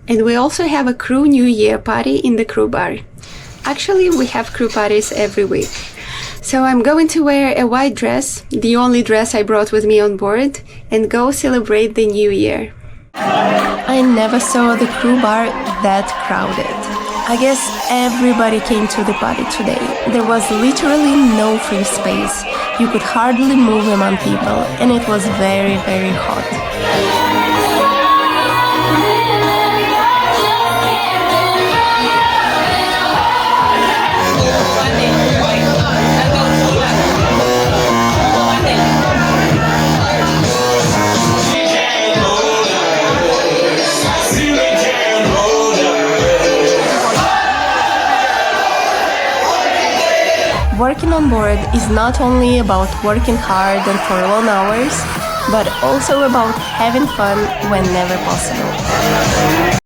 And we also have a crew New Year party in the crew bar. Actually, we have crew parties every week. So I'm going to wear a white dress, the only dress I brought with me on board, and go celebrate the New Year. I never saw the crew bar that crowded. I guess everybody came to the party today. There was literally no free space. You could hardly move among people, and it was very, very hot. Working on board is not only about working hard and for long hours, but also about having fun whenever possible.